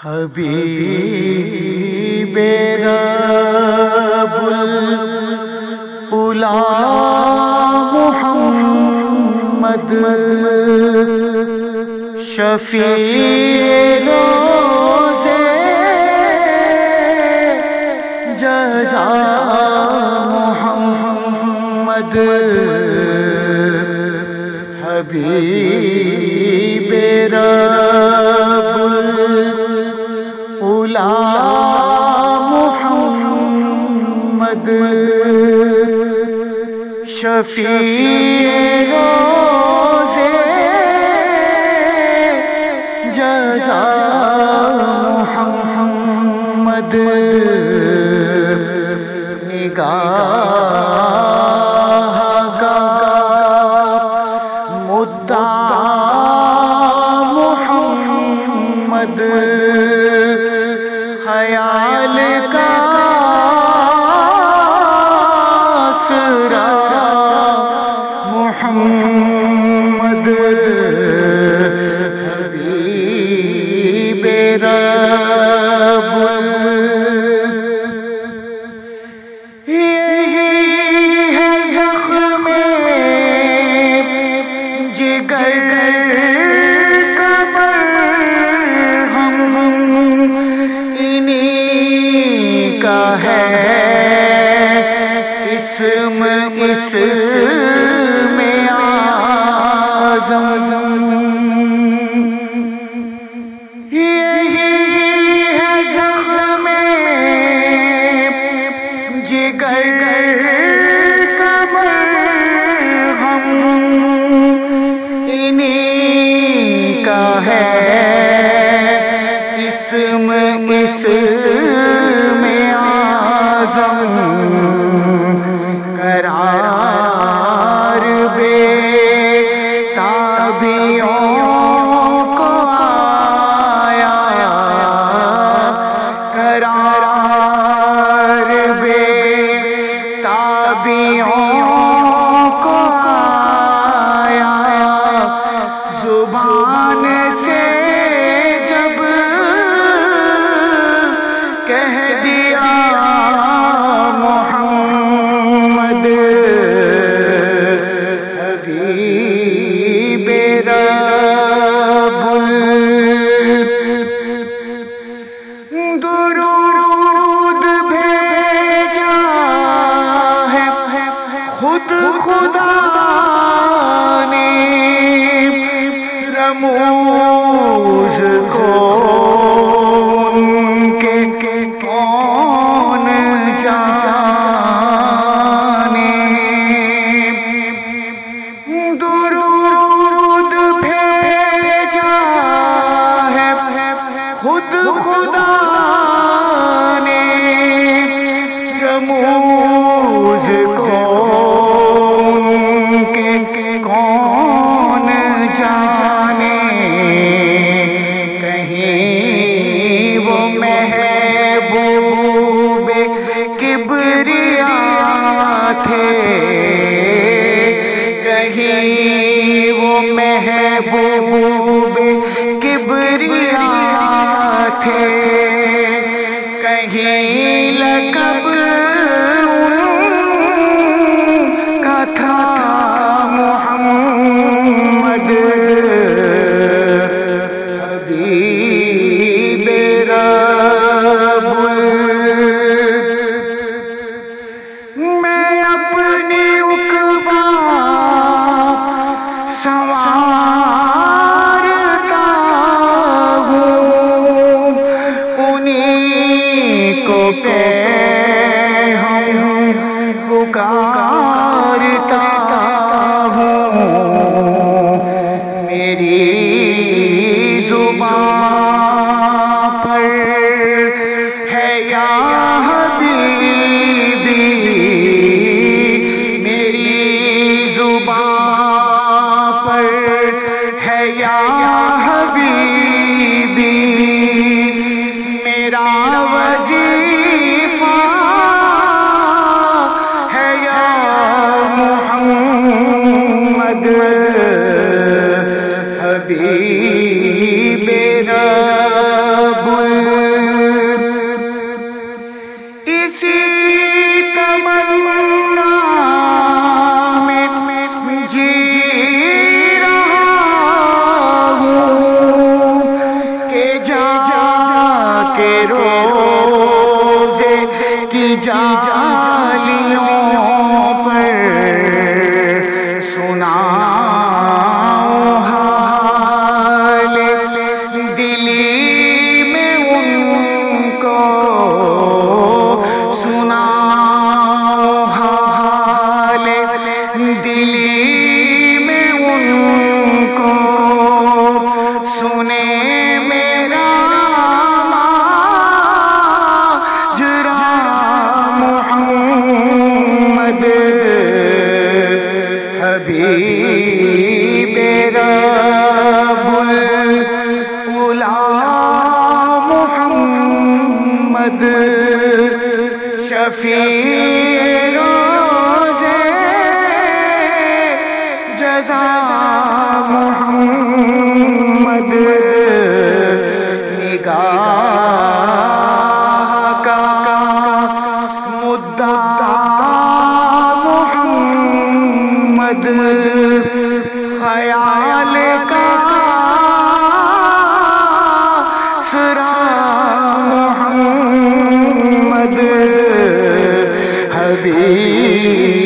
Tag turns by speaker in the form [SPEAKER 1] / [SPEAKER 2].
[SPEAKER 1] حبیب رب العلا محمد شفیع روزے جزا محمد حبیب رب العلا محمد شفیع روزے جزا محمد نگاہ کا مدعا محمد خیال کا آسرا محمد حبیب رب یہی ہے زخم جگر کا مرہم انہی کا ہے اسم میں اعظم یہی ہے زخم جگر کا مرہم انہی کا ہے اسم میں اعظم قرار بے تابعوں کو آیا قرار بے تابعوں کو آیا زبان سے جب کہہ دیا محمد حبیب رب درود بھیجا ہے خود خدا نے رموز کو ان کے کون جانے درود بھیجا ہے خود خدا نے رموز کو ان کے کون جانے کہیں وہ محبوب کبریا تھے کہیں وہ محبوب کبریا تھے کہیں لقب ان کا تھا محمد حبیب رب میں اپنی عقبہ سنوارتا ہوں انہی کو پہ ہم پکارتا ہوں میری زبان پر ہے یا حبیبی میری زبان پر ہے یا حبیبی میرا وظیفہ ہے یا محمد سی